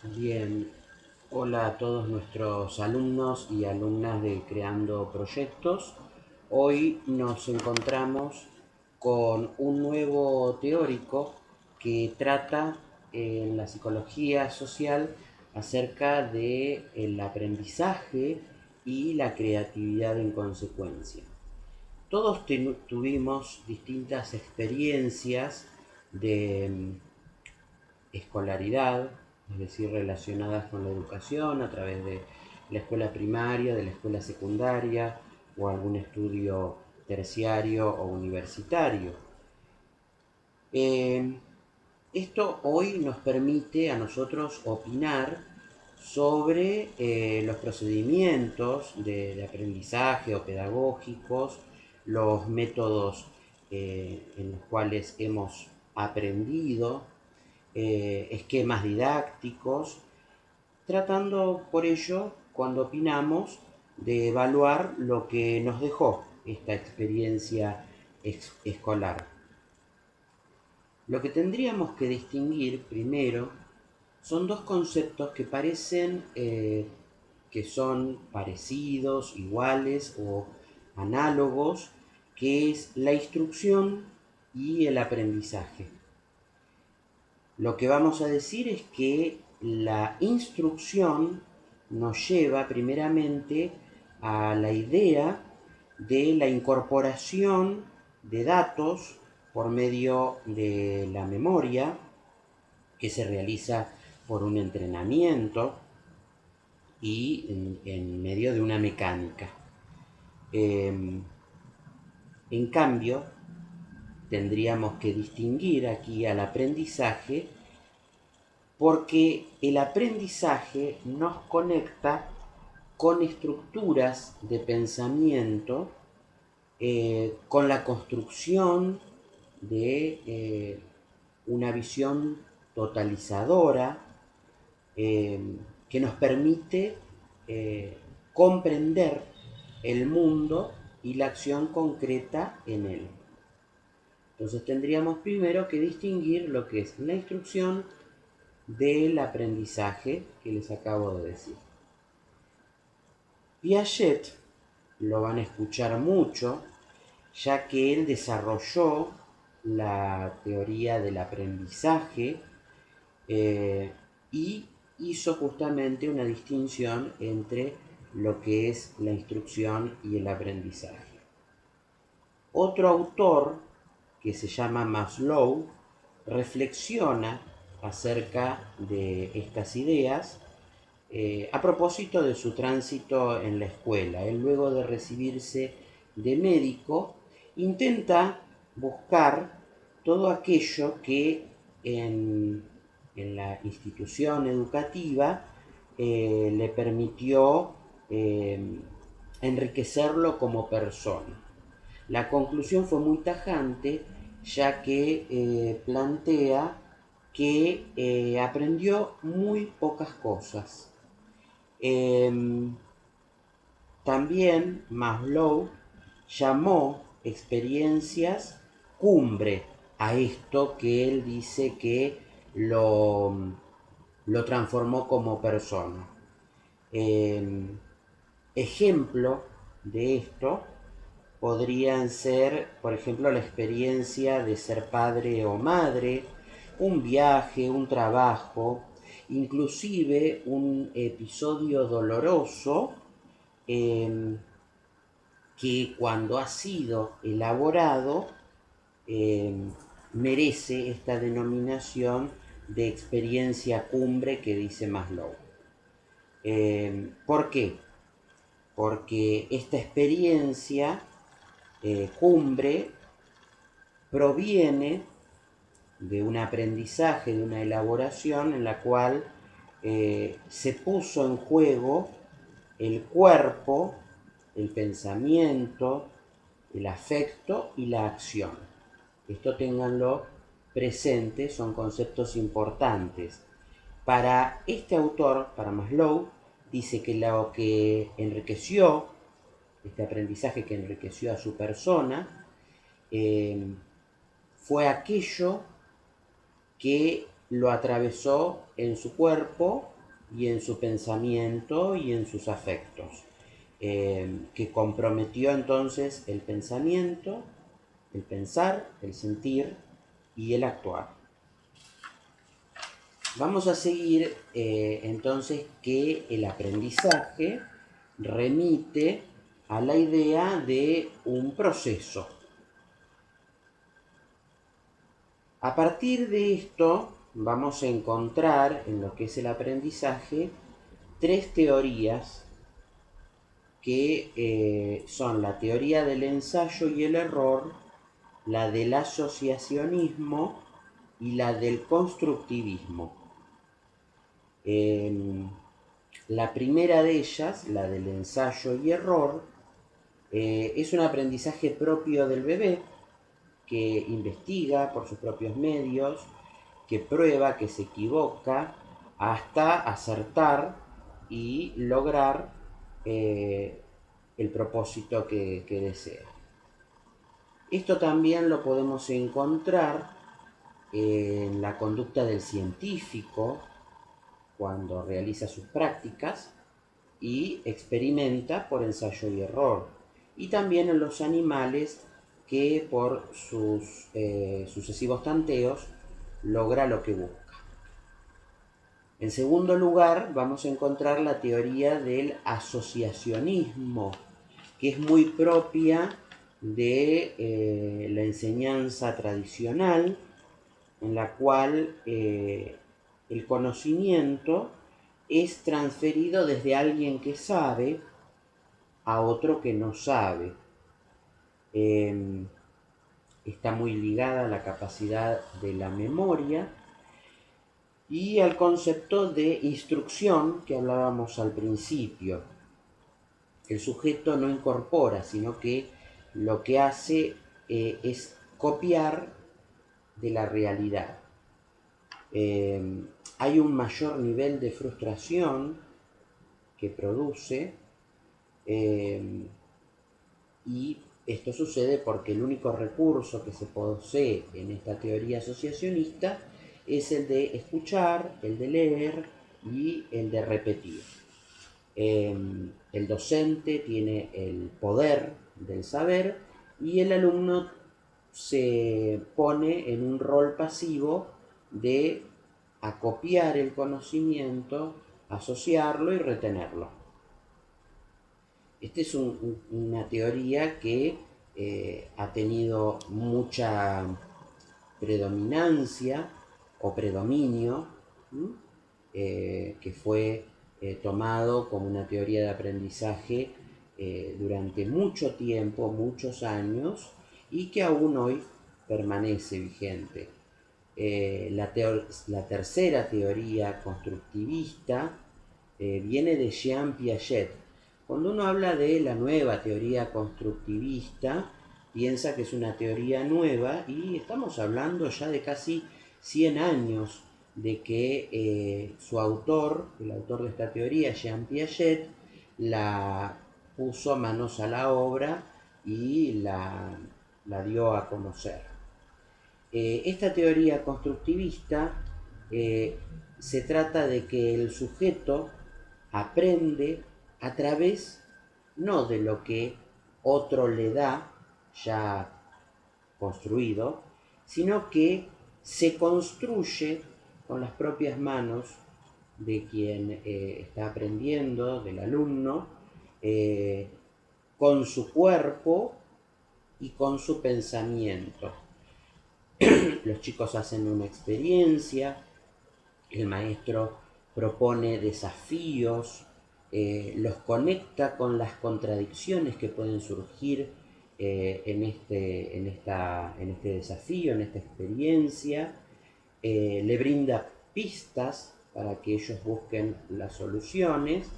Bien, hola a todos nuestros alumnos y alumnas de Creando Proyectos. Hoy nos encontramos con un nuevo teórico que trata en la psicología social acerca de el aprendizaje y la creatividad en consecuencia. Todos tuvimos distintas experiencias de escolaridad, es decir, relacionadas con la educación a través de la escuela primaria, de la escuela secundaria o algún estudio terciario o universitario. Eh, Esto hoy nos permite a nosotros opinar sobre los procedimientos de aprendizaje o pedagógicos, los métodos en los cuales hemos aprendido, esquemas didácticos, tratando por ello, cuando opinamos, de evaluar lo que nos dejó esta experiencia escolar. Lo que tendríamos que distinguir primero son dos conceptos que parecen que son parecidos, iguales o análogos, que es la instrucción y el aprendizaje. Lo que vamos a decir es que la instrucción nos lleva primeramente a la idea de la incorporación de datos por medio de la memoria, que se realiza por un entrenamiento y en medio de una mecánica. En cambio, tendríamos que distinguir aquí al aprendizaje porque el aprendizaje nos conecta con estructuras de pensamiento, con la construcción de una visión totalizadora eh, que nos permite comprender el mundo y la acción concreta en él. Entonces tendríamos primero que distinguir lo que es la instrucción del aprendizaje que les acabo de decir. Piaget lo van a escuchar mucho, ya que él desarrolló la teoría del aprendizaje y hizo justamente una distinción entre lo que es la instrucción y el aprendizaje. Otro autor, que se llama Maslow, reflexiona acerca de estas ideas a propósito de su tránsito en la escuela. Él, luego de recibirse de médico, intenta buscar todo aquello que en la institución educativa le permitió enriquecerlo como persona. La conclusión fue muy tajante, ya que plantea que aprendió muy pocas cosas. Eh, También Maslow llamó experiencias cumbre a esto que él dice que lo transformó como persona. Eh, Ejemplo de esto podrían ser, por ejemplo, la experiencia de ser padre o madre, un viaje, un trabajo, inclusive un episodio doloroso eh, que cuando ha sido elaborado eh, merece esta denominación de experiencia cumbre que dice Maslow. ¿Por qué? Porque esta experiencia cumbre proviene de un aprendizaje, de una elaboración en la cual se puso en juego el cuerpo, el pensamiento, el afecto y la acción. Esto ténganlo presente, son conceptos importantes. Para este autor, para Maslow, dice que lo que enriqueció, este aprendizaje que enriqueció a su persona, fue aquello que lo atravesó en su cuerpo y en su pensamiento y en sus afectos, que comprometió entonces el pensamiento, el pensar, el sentir y el actuar. Vamos a seguir entonces que el aprendizaje remite a la idea de un proceso. A partir de esto vamos a encontrar en lo que es el aprendizaje tres teorías que son la teoría del ensayo y el error, la del asociacionismo y la del constructivismo. La primera de ellas, la del ensayo y error, es un aprendizaje propio del bebé que investiga por sus propios medios, que prueba, que se equivoca, hasta acertar y lograr el propósito que desea. Esto también lo podemos encontrar en la conducta del científico cuando realiza sus prácticas y experimenta por ensayo y error. Y también en los animales que por sus sucesivos tanteos logra lo que busca. En segundo lugar, vamos a encontrar la teoría del asociacionismo, que es muy propia de la enseñanza tradicional, en la cual el conocimiento es transferido desde alguien que sabe a otro que no sabe. Está muy ligada a la capacidad de la memoria y al concepto de instrucción que hablábamos al principio. El sujeto no incorpora, sino que lo que hace es copiar de la realidad. Hay un mayor nivel de frustración que produce y esto sucede porque el único recurso que se posee en esta teoría asociacionista es el de escuchar, el de leer y el de repetir. El docente tiene el poder del saber y el alumno se pone en un rol pasivo de acopiar el conocimiento, asociarlo y retenerlo. Esta es una teoría que ha tenido mucha predominancia o predominio, que fue tomado como una teoría de aprendizaje durante mucho tiempo, muchos años, y que aún hoy permanece vigente. La tercera teoría constructivista viene de Jean Piaget. Cuando uno habla de la nueva teoría constructivista, piensa que es una teoría nueva y estamos hablando ya de casi 100 años de que su autor, el autor de esta teoría, Jean Piaget, la puso manos a la obra y la dio a conocer. Esta teoría constructivista se trata de que el sujeto aprende a través no de lo que otro le da ya construido, sino que se construye con las propias manos de quien está aprendiendo, del alumno, con su cuerpo y con su pensamiento. Los chicos hacen una experiencia, el maestro propone desafíos, los conecta con las contradicciones que pueden surgir en este desafío, en esta experiencia, le brinda pistas para que ellos busquen las soluciones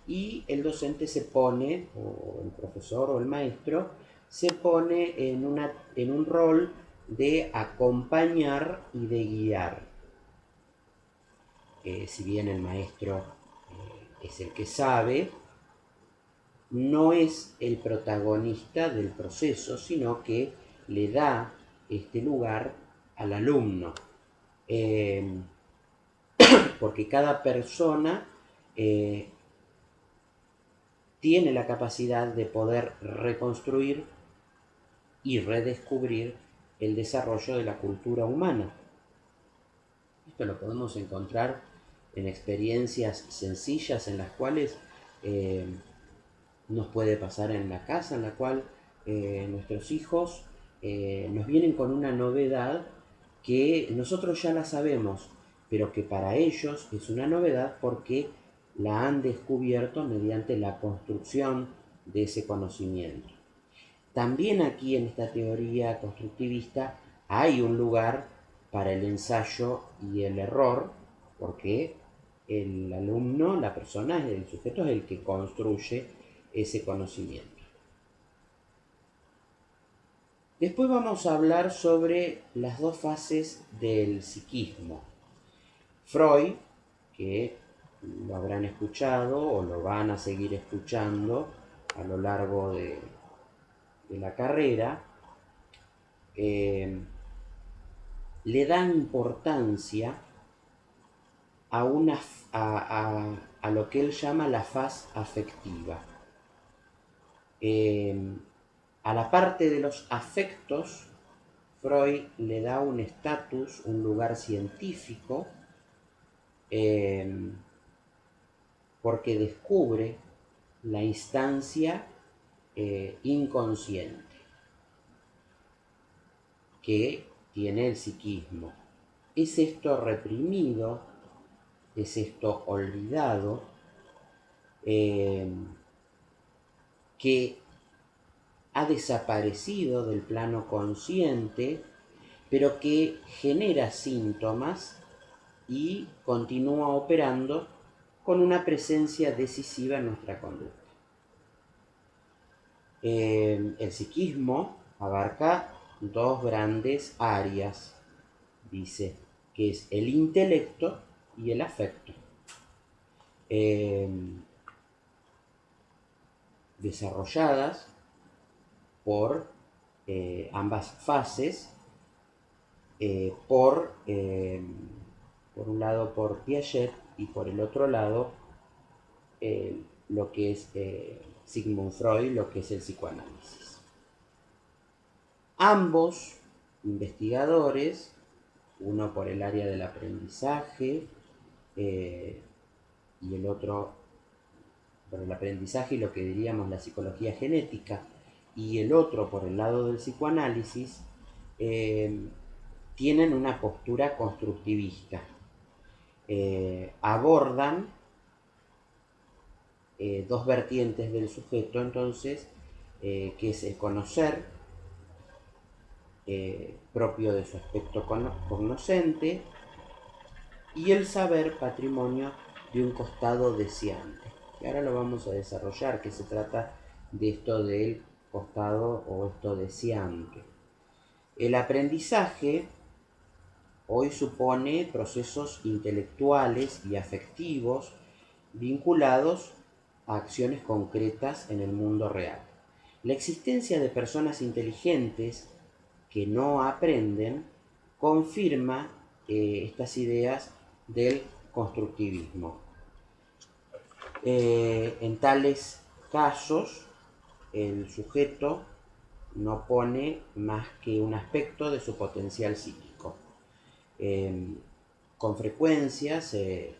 y el docente se pone, o el profesor o el maestro, se pone en un rol de acompañar y de guiar. Si bien el maestro es el que sabe, no es el protagonista del proceso, sino que le da este lugar al alumno. porque cada persona tiene la capacidad de poder reconstruir y redescubrir el desarrollo de la cultura humana. Esto lo podemos encontrar en experiencias sencillas en las cuales nos puede pasar en la casa, en la cual nuestros hijos nos vienen con una novedad que nosotros ya la sabemos, pero que para ellos es una novedad porque la han descubierto mediante la construcción de ese conocimiento. También aquí en esta teoría constructivista hay un lugar para el ensayo y el error, porque el alumno, la persona, el sujeto es el que construye ese conocimiento. Después vamos a hablar sobre las dos fases del psiquismo. Freud, que lo habrán escuchado o lo van a seguir escuchando a lo largo de la carrera, le dan importancia a, a lo que él llama la faz afectiva. A la parte de los afectos, Freud le da un estatus, un lugar científico, porque descubre la instancia inconsciente que tiene el psiquismo. ¿Es esto reprimido? ¿Es esto olvidado? Que ha desaparecido del plano consciente, pero que genera síntomas y continúa operando con una presencia decisiva en nuestra conducta. El psiquismo abarca dos grandes áreas, dice, que es el intelecto y el afecto. Desarrolladas por ambas fases, por un lado por Piaget y por el otro lado lo que es Sigmund Freud, lo que es el psicoanálisis. Ambos investigadores, uno por el área del aprendizaje y el otro por el aprendizaje y lo que diríamos la psicología genética, y el otro por el lado del psicoanálisis, tienen una postura constructivista. Abordan dos vertientes del sujeto, entonces, que es el conocer, propio de su aspecto cognoscente, y el saber, patrimonio de un costado deseante. Y ahora lo vamos a desarrollar, que se trata de esto del costado o esto deseante. El aprendizaje hoy supone procesos intelectuales y afectivos vinculados a acciones concretas en el mundo real. La existencia de personas inteligentes que no aprenden confirma estas ideas del constructivismo. En tales casos, el sujeto no pone más que un aspecto de su potencial psíquico. Con frecuencia se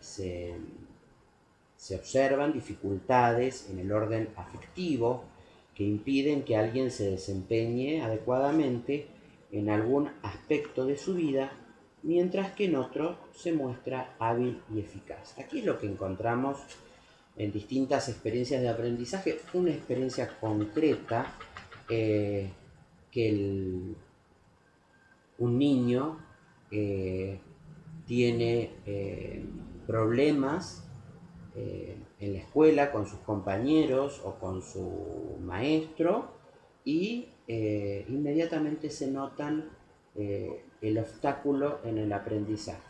observan dificultades en el orden afectivo que impiden que alguien se desempeñe adecuadamente en algún aspecto de su vida, mientras que en otro se muestra hábil y eficaz. Aquí es lo que encontramos en distintas experiencias de aprendizaje, una experiencia concreta que un niño tiene problemas en la escuela con sus compañeros o con su maestro y inmediatamente se notan el obstáculo en el aprendizaje.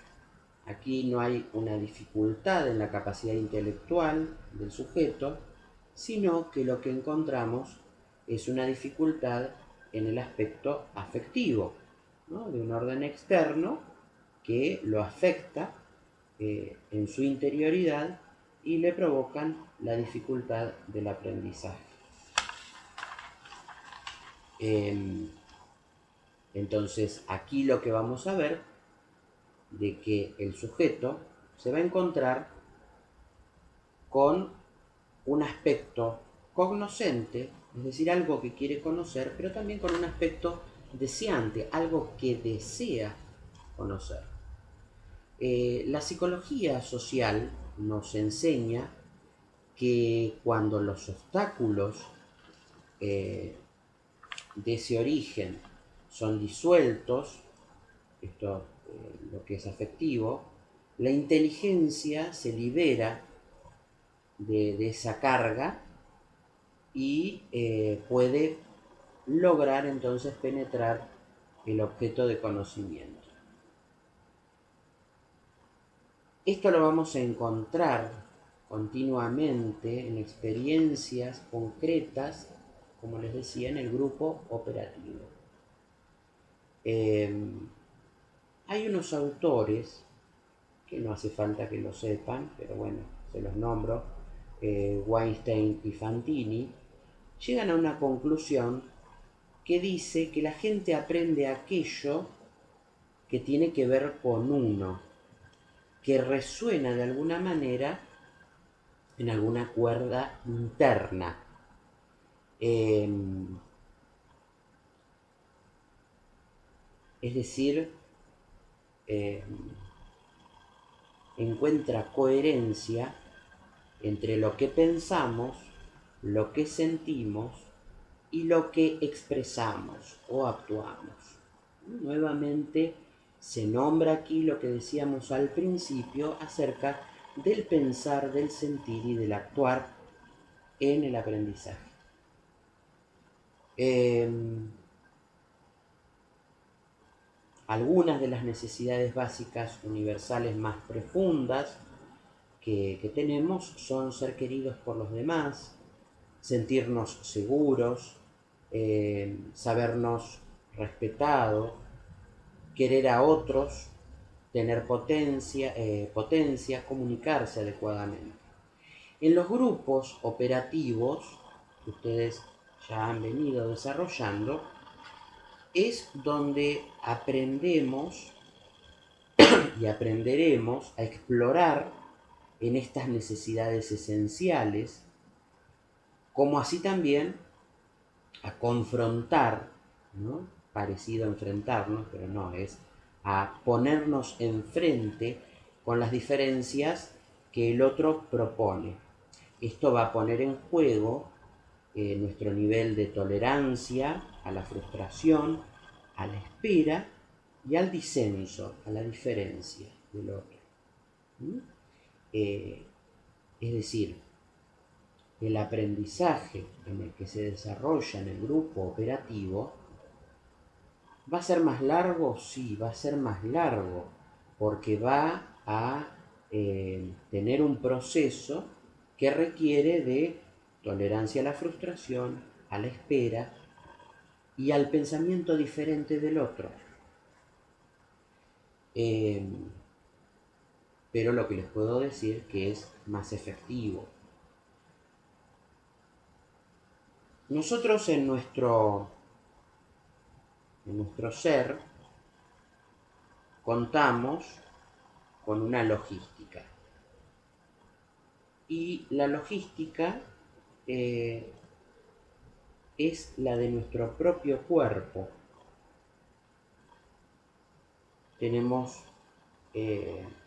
Aquí no hay una dificultad en la capacidad intelectual del sujeto, sino que lo que encontramos es una dificultad en el aspecto afectivo, ¿no? De un orden externo que lo afecta en su interioridad y le provocan la dificultad del aprendizaje. Entonces aquí lo que vamos a ver de que el sujeto se va a encontrar con un aspecto cognoscente, es decir, algo que quiere conocer, pero también con un aspecto deseante, algo que desea conocer. La psicología social nos enseña que cuando los obstáculos de ese origen son disueltos, esto lo que es afectivo, la inteligencia se libera de esa carga y puede lograr entonces penetrar el objeto de conocimiento. Esto lo vamos a encontrar continuamente en experiencias concretas, como les decía, en el grupo operativo. Hay unos autores, que no hace falta que lo sepan, pero bueno, se los nombro, Weinstein y Fantini, llegan a una conclusión que dice que la gente aprende aquello que tiene que ver con uno, que resuena de alguna manera en alguna cuerda interna. Es decir, encuentra coherencia entre lo que pensamos, lo que sentimos y lo que expresamos o actuamos. Nuevamente se nombra aquí lo que decíamos al principio acerca del pensar, del sentir y del actuar en el aprendizaje. Algunas de las necesidades básicas universales más profundas que tenemos son ser queridos por los demás, sentirnos seguros, sabernos respetados, querer a otros, tener potencia, comunicarse adecuadamente. En los grupos operativos que ustedes ya han venido desarrollando, es donde aprendemos y aprenderemos a explorar en estas necesidades esenciales, como así también a confrontar, ¿no? Parecido a enfrentarnos, pero no, es a ponernos enfrente con las diferencias que el otro propone. Esto va a poner en juego nuestro nivel de tolerancia a la frustración, a la espera y al disenso, a la diferencia del otro. Es decir, el aprendizaje en el que se desarrolla en el grupo operativo va a ser más largo, sí, va a ser más largo, porque va a tener un proceso que requiere de tolerancia a la frustración, a la espera y al pensamiento diferente del otro. Pero lo que les puedo decir que es más efectivo. Nosotros en nuestro ser contamos con una logística. Y la logística es la de nuestro propio cuerpo. Tenemos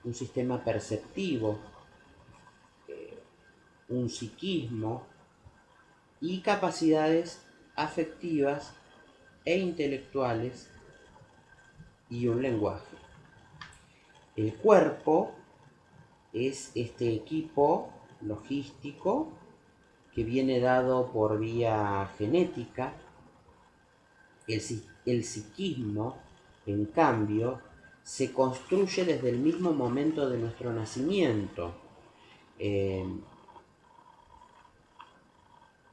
un sistema perceptivo, un psiquismo y capacidades afectivas e intelectuales y un lenguaje. El cuerpo es este equipo logístico que viene dado por vía genética. El psiquismo, en cambio, se construye desde el mismo momento de nuestro nacimiento, en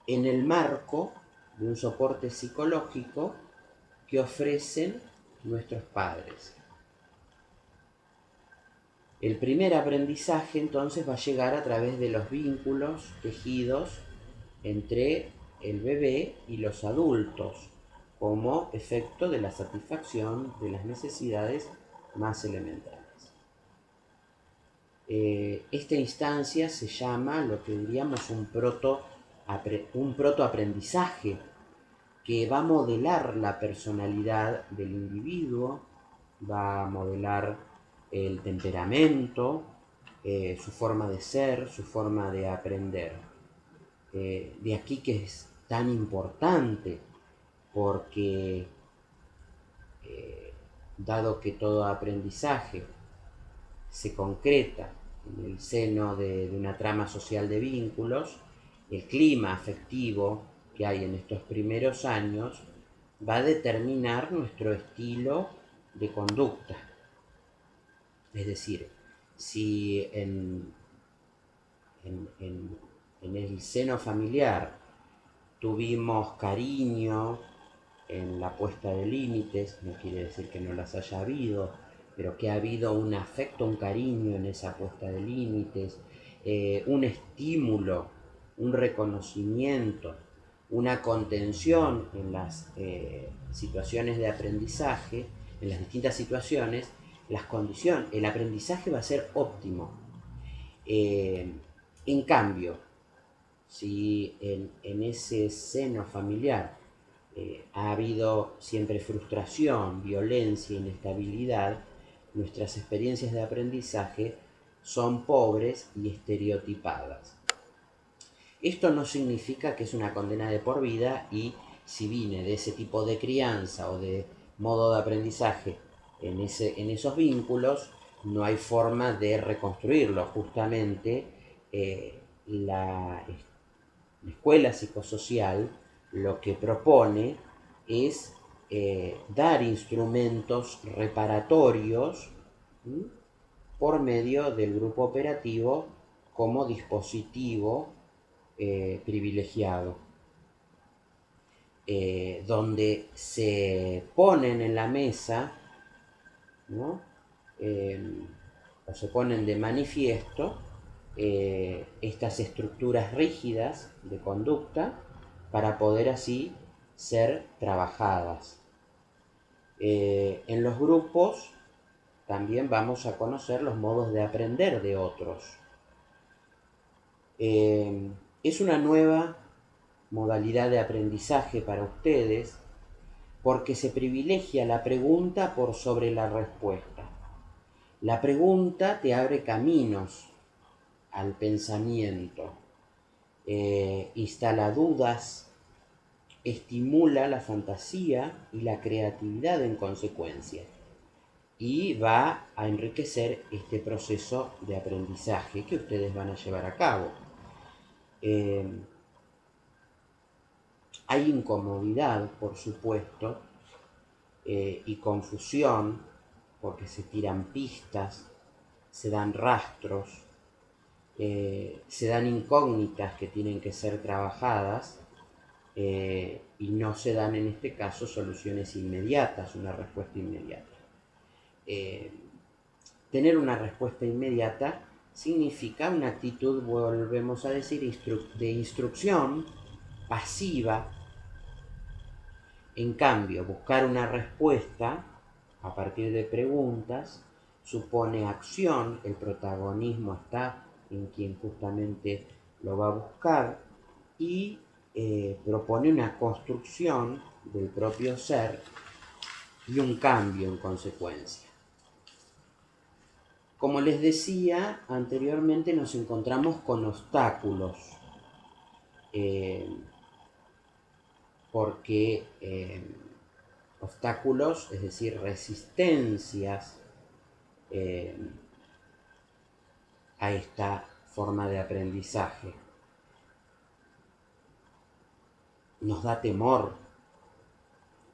el marco de un soporte psicológico que ofrecen nuestros padres. El primer aprendizaje entonces va a llegar a través de los vínculos tejidos entre el bebé y los adultos, como efecto de la satisfacción de las necesidades más elementales. Esta instancia se llama lo que diríamos un protoaprendizaje, que va a modelar la personalidad del individuo, va a modelar el temperamento, su forma de ser, su forma de aprender. De aquí que es tan importante, porque dado que todo aprendizaje se concreta en el seno de una trama social de vínculos, el clima afectivo que hay en estos primeros años va a determinar nuestro estilo de conducta. Es decir, si en el seno familiar tuvimos cariño en la puesta de límites, no quiere decir que no las haya habido, pero que ha habido un afecto, un cariño en esa puesta de límites, un estímulo, un reconocimiento, una contención en las situaciones de aprendizaje, en las distintas situaciones, las condiciones, el aprendizaje va a ser óptimo. En cambio, si en ese seno familiar ha habido siempre frustración, violencia, inestabilidad, nuestras experiencias de aprendizaje son pobres y estereotipadas. Esto no significa que es una condena de por vida, y si vine de ese tipo de crianza o de modo de aprendizaje en esos vínculos, no hay forma de reconstruirlo. Justamente la escuela psicosocial lo que propone es dar instrumentos reparatorios, ¿sí?, por medio del grupo operativo como dispositivo privilegiado, donde se ponen en la mesa, ¿no?, o se ponen de manifiesto estas estructuras rígidas de conducta para poder así ser trabajadas. En los grupos también vamos a conocer los modos de aprender de otros. Es una nueva modalidad de aprendizaje para ustedes porque se privilegia la pregunta por sobre la respuesta. La pregunta te abre caminos al pensamiento, instala dudas, estimula la fantasía y la creatividad en consecuencia, y va a enriquecer este proceso de aprendizaje que ustedes van a llevar a cabo. Hay incomodidad, por supuesto, y confusión, porque se tiran pistas, se dan rastros, se dan incógnitas que tienen que ser trabajadas, y no se dan en este caso soluciones inmediatas, una respuesta inmediata. Tener una respuesta inmediata significa una actitud, volvemos a decir, de instrucción pasiva. En cambio, buscar una respuesta a partir de preguntas supone acción, el protagonismo está en quien justamente lo va a buscar, y propone una construcción del propio ser y un cambio en consecuencia. Como les decía anteriormente, nos encontramos con obstáculos, porque obstáculos, es decir, resistencias a esta forma de aprendizaje. Nos da temor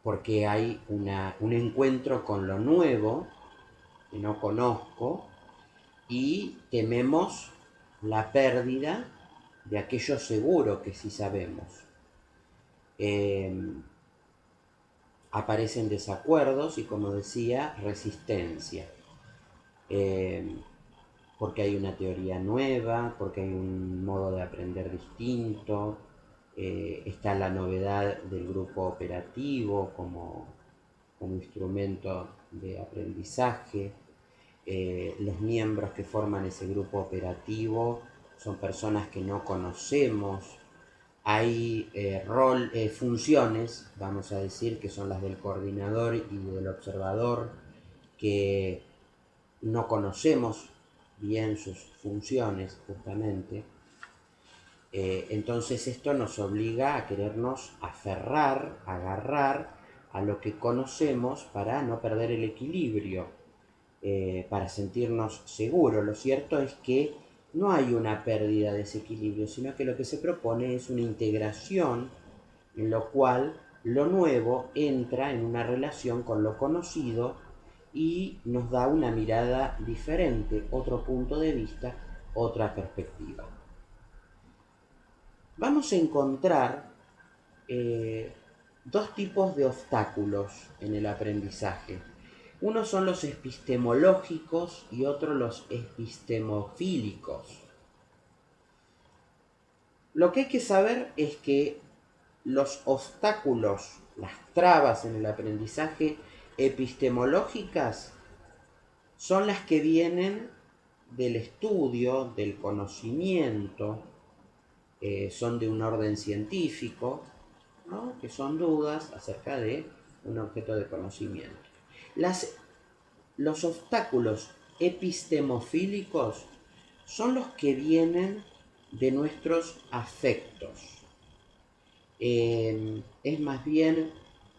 porque hay un encuentro con lo nuevo que no conozco, y tememos la pérdida de aquello seguro que sí sabemos. Aparecen desacuerdos y, como decía, resistencia. porque hay una teoría nueva, porque hay un modo de aprender distinto, está la novedad del grupo operativo como instrumento de aprendizaje. Los miembros que forman ese grupo operativo son personas que no conocemos. Hay funciones, vamos a decir, que son las del coordinador y del observador, que no conocemos bien sus funciones justamente. Entonces esto nos obliga a querernos aferrar, agarrar a lo que conocemos para no perder el equilibrio, para sentirnos seguros. Lo cierto es que no hay una pérdida de ese equilibrio, sino que lo que se propone es una integración en lo cual lo nuevo entra en una relación con lo conocido y nos da una mirada diferente, otro punto de vista, otra perspectiva. Vamos a encontrar dos tipos de obstáculos en el aprendizaje. Unos son los epistemológicos y otros los epistemofílicos. Lo que hay que saber es que los obstáculos, las trabas en el aprendizaje epistemológicas, son las que vienen del estudio, del conocimiento, son de un orden científico, ¿no? Que son dudas acerca de un objeto de conocimiento. Los obstáculos epistemofílicos son los que vienen de nuestros afectos. Es más bien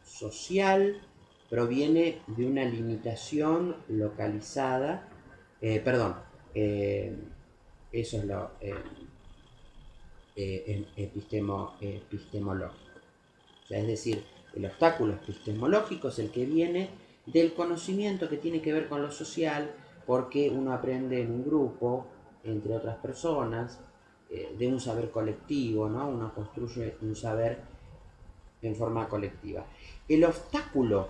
social, proviene de una limitación localizada, perdón, eso es lo epistemológico. O sea, es decir, el obstáculo epistemológico es el que viene del conocimiento que tiene que ver con lo social, porque uno aprende en un grupo, entre otras personas, de un saber colectivo, ¿no? Uno construye un saber en forma colectiva. El obstáculo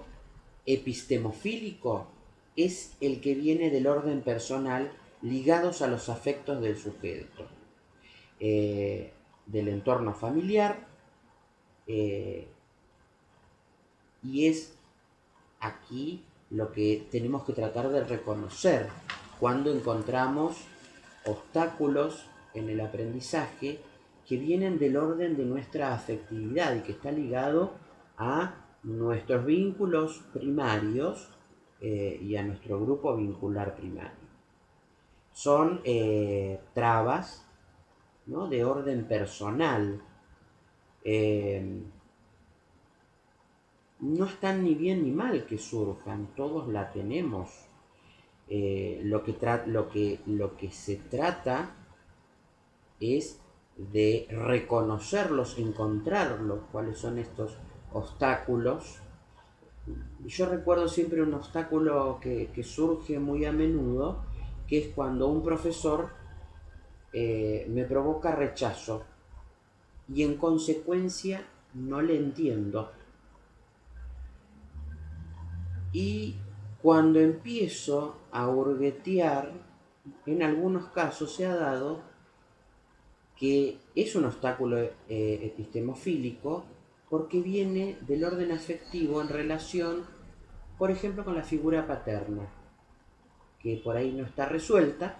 epistemofílico es el que viene del orden personal ligados a los afectos del sujeto, del entorno familiar, y es aquí lo que tenemos que tratar de reconocer cuando encontramos obstáculos en el aprendizaje que vienen del orden de nuestra afectividad y que está ligado a nuestros vínculos primarios y a nuestro grupo vincular primario. Son trabas, ¿no?, de orden personal. No están ni bien ni mal que surjan, todos la tenemos. Lo que se trata es de reconocerlos, encontrarlos, cuáles son estos obstáculos. Yo recuerdo siempre un obstáculo que surge muy a menudo, que es cuando un profesor me provoca rechazo y en consecuencia no le entiendo. Y cuando empiezo a hurguetear, en algunos casos se ha dado que es un obstáculo epistemofílico porque viene del orden afectivo en relación, por ejemplo, con la figura paterna, que por ahí no está resuelta,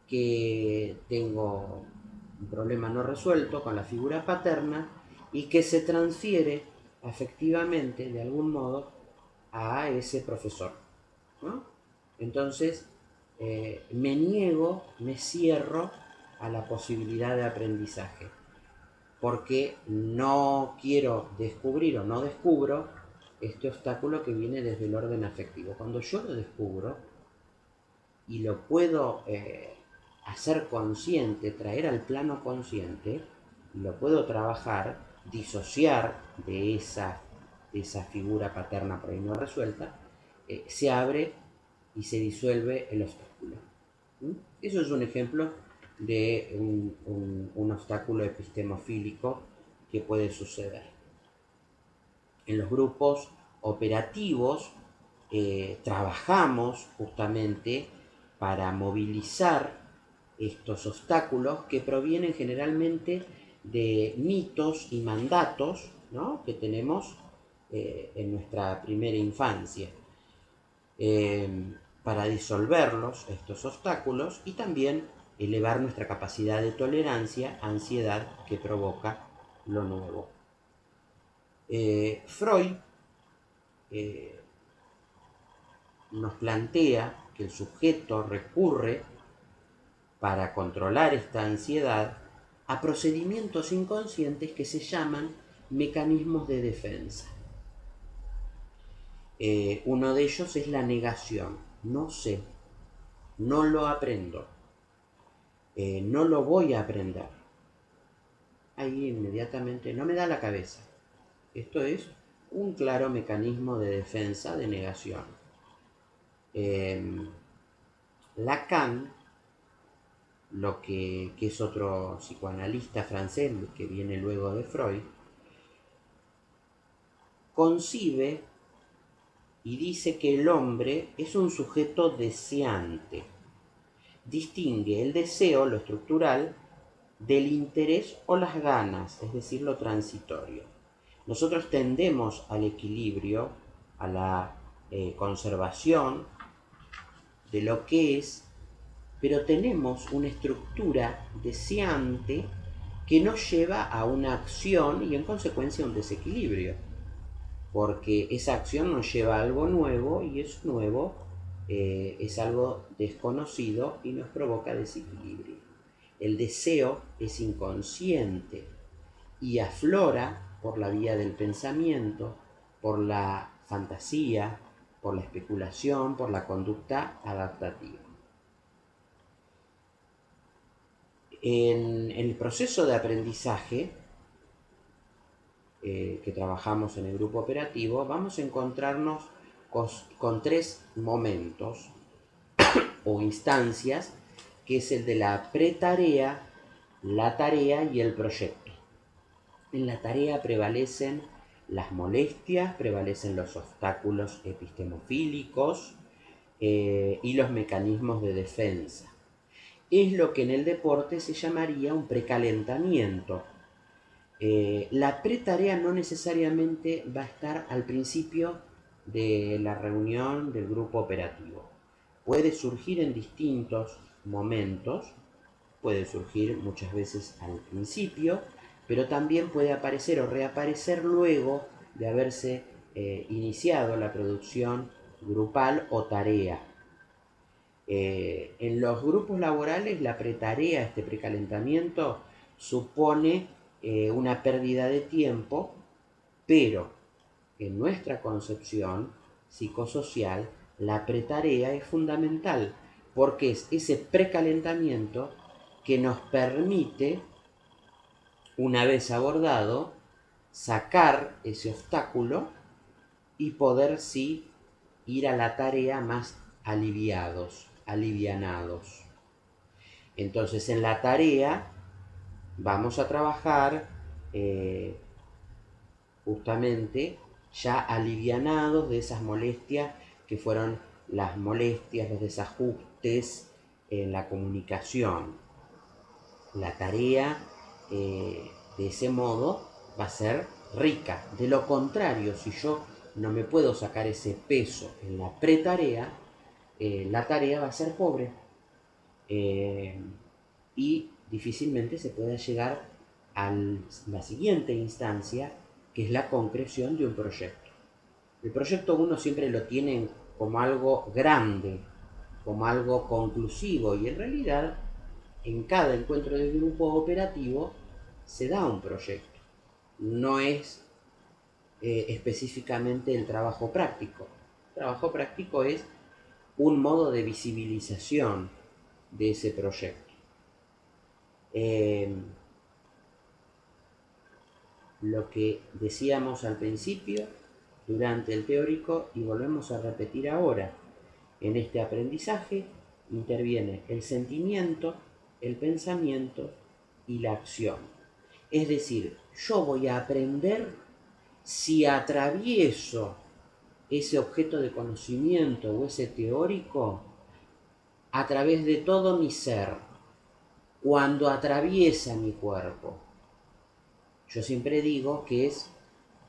que tengo un problema no resuelto con la figura paterna y que se transfiere afectivamente, de algún modo, a ese profesor, ¿no? Entonces, me niego, me cierro a la posibilidad de aprendizaje, porque no quiero descubrir o no descubro este obstáculo que viene desde el orden afectivo. Cuando yo lo descubro y lo puedo hacer consciente, traer al plano consciente, lo puedo trabajar, disociar de esa figura paterna por ahí no resuelta, se abre y se disuelve el obstáculo. Eso es un ejemplo de un obstáculo epistemofílico que puede suceder. En los grupos operativos trabajamos justamente para movilizar estos obstáculos que provienen generalmente de mitos y mandatos, ¿no?, que tenemos en nuestra primera infancia, para disolverlos, estos obstáculos, y también elevar nuestra capacidad de tolerancia a ansiedad que provoca lo nuevo. Freud nos plantea que el sujeto recurre para controlar esta ansiedad a procedimientos inconscientes que se llaman mecanismos de defensa. Uno de ellos es la negación. No sé, no lo aprendo, no lo voy a aprender. Ahí inmediatamente no me da la cabeza. Esto es un claro mecanismo de defensa, de negación. Lacan, que es otro psicoanalista francés que viene luego de Freud, concibe y dice que el hombre es un sujeto deseante. Distingue el deseo, lo estructural, del interés o las ganas, es decir, lo transitorio. Nosotros tendemos al equilibrio, a la conservación de lo que es, pero tenemos una estructura deseante que nos lleva a una acción y en consecuencia a un desequilibrio, porque esa acción nos lleva a algo nuevo y eso nuevo es algo desconocido y nos provoca desequilibrio. El deseo es inconsciente y aflora por la vía del pensamiento, por la fantasía, por la especulación, por la conducta adaptativa. En el proceso de aprendizaje que trabajamos en el grupo operativo, vamos a encontrarnos con tres momentos o instancias, que es el de la pretarea, la tarea y el proyecto. En la tarea prevalecen las molestias, prevalecen los obstáculos epistemofílicos y los mecanismos de defensa. Es lo que en el deporte se llamaría un precalentamiento. La pretarea no necesariamente va a estar al principio de la reunión del grupo operativo. Puede surgir en distintos momentos, puede surgir muchas veces al principio, pero también puede aparecer o reaparecer luego de haberse iniciado la producción grupal o tarea. En los grupos laborales la pretarea, este precalentamiento, supone una pérdida de tiempo, pero en nuestra concepción psicosocial la pretarea es fundamental, porque es ese precalentamiento que nos permite, una vez abordado, sacar ese obstáculo y poder sí ir a la tarea más alivianados. Entonces en la tarea vamos a trabajar justamente ya alivianados de esas molestias que fueron las molestias, los desajustes en la comunicación. La tarea de ese modo va a ser rica. De lo contrario, si yo no me puedo sacar ese peso en la pretarea, la tarea va a ser pobre y difícilmente se pueda llegar a la siguiente instancia, que es la concreción de un proyecto. El proyecto uno siempre lo tiene como algo grande, como algo conclusivo, y en realidad en cada encuentro del grupo operativo se da un proyecto. No es específicamente el trabajo práctico. El trabajo práctico es un modo de visibilización de ese proyecto. Lo que decíamos al principio, durante el teórico, y volvemos a repetir ahora, en este aprendizaje interviene el sentimiento, el pensamiento y la acción. Es decir, yo voy a aprender si atravieso ese objeto de conocimiento o ese teórico a través de todo mi ser, cuando atraviesa mi cuerpo. Yo siempre digo que es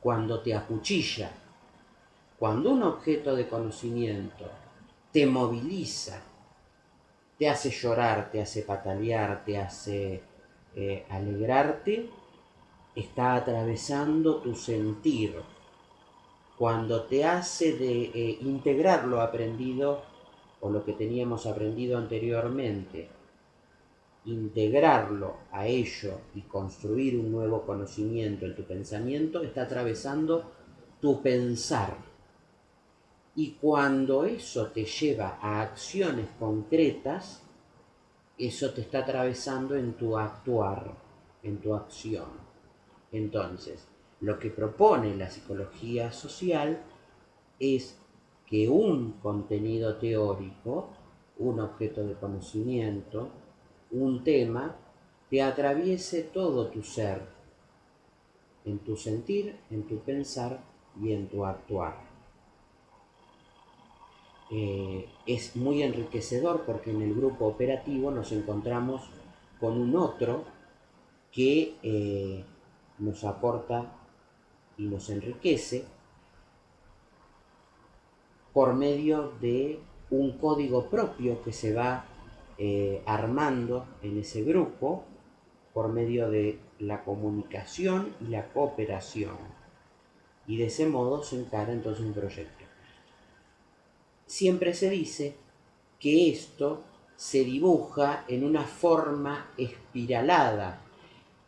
cuando te acuchilla, cuando un objeto de conocimiento te moviliza, te hace llorar, te hace patalear, te hace alegrarte, está atravesando tu sentir. Cuando te hace de integrar lo aprendido o lo que teníamos aprendido anteriormente, integrarlo a ello y construir un nuevo conocimiento en tu pensamiento, está atravesando tu pensar. Y cuando eso te lleva a acciones concretas, eso te está atravesando en tu actuar, en tu acción. Entonces, lo que propone la psicología social es que un contenido teórico, un objeto de conocimiento, un tema, te atraviese todo tu ser, en tu sentir, en tu pensar y en tu actuar. Es muy enriquecedor porque en el grupo operativo nos encontramos con un otro que nos aporta y nos enriquece por medio de un código propio que se va armando en ese grupo por medio de la comunicación y la cooperación. Y de ese modo se encara entonces un proyecto. Siempre se dice que esto se dibuja en una forma espiralada.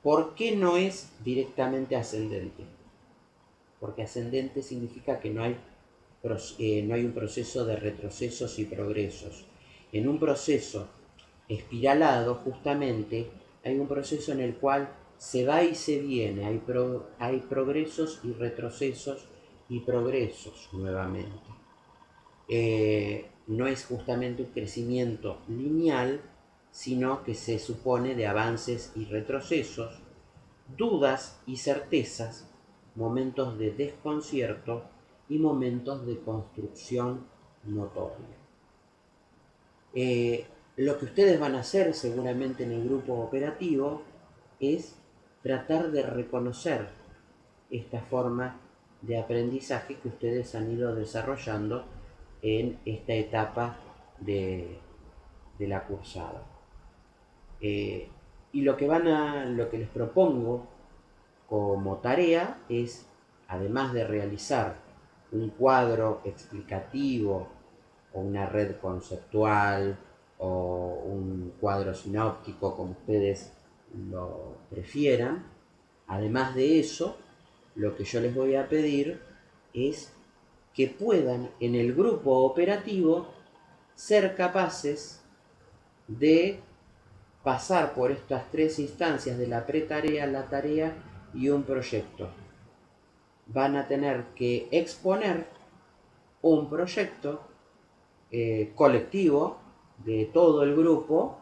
¿Por qué no es directamente ascendente? Porque ascendente significa que no hay un proceso de retrocesos y progresos. En un proceso espiralado, justamente, hay un proceso en el cual se va y se viene, hay progresos y retrocesos y progresos nuevamente. No es justamente un crecimiento lineal, sino que se supone de avances y retrocesos, dudas y certezas, momentos de desconcierto y momentos de construcción notoria. Lo que ustedes van a hacer seguramente en el grupo operativo es tratar de reconocer esta forma de aprendizaje que ustedes han ido desarrollando en esta etapa de la cursada. Y lo que les propongo como tarea es, además de realizar un cuadro explicativo o una red conceptual o un cuadro sinóptico, como ustedes lo prefieran, además de eso, lo que yo les voy a pedir es que puedan en el grupo operativo ser capaces de pasar por estas tres instancias de la pretarea, la tarea y un proyecto. Van a tener que exponer un proyecto colectivo de todo el grupo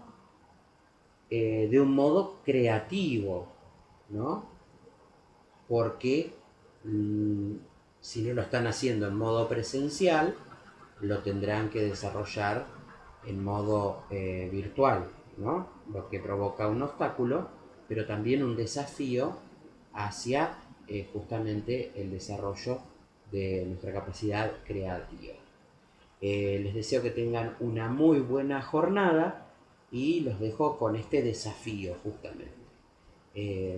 de un modo creativo, ¿no? Porque si no lo están haciendo en modo presencial, lo tendrán que desarrollar en modo virtual, ¿no? Lo que provoca un obstáculo, pero también un desafío hacia justamente el desarrollo de nuestra capacidad creativa. Les deseo que tengan una muy buena jornada y los dejo con este desafío justamente.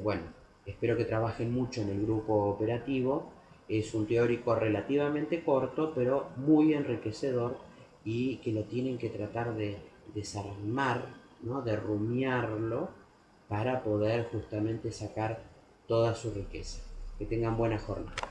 Bueno, espero que trabajen mucho en el grupo operativo. Es un teórico relativamente corto, pero muy enriquecedor y que lo tienen que tratar de desarmar, ¿no? De rumiarlo para poder justamente sacar toda su riqueza. Que tengan buena jornada.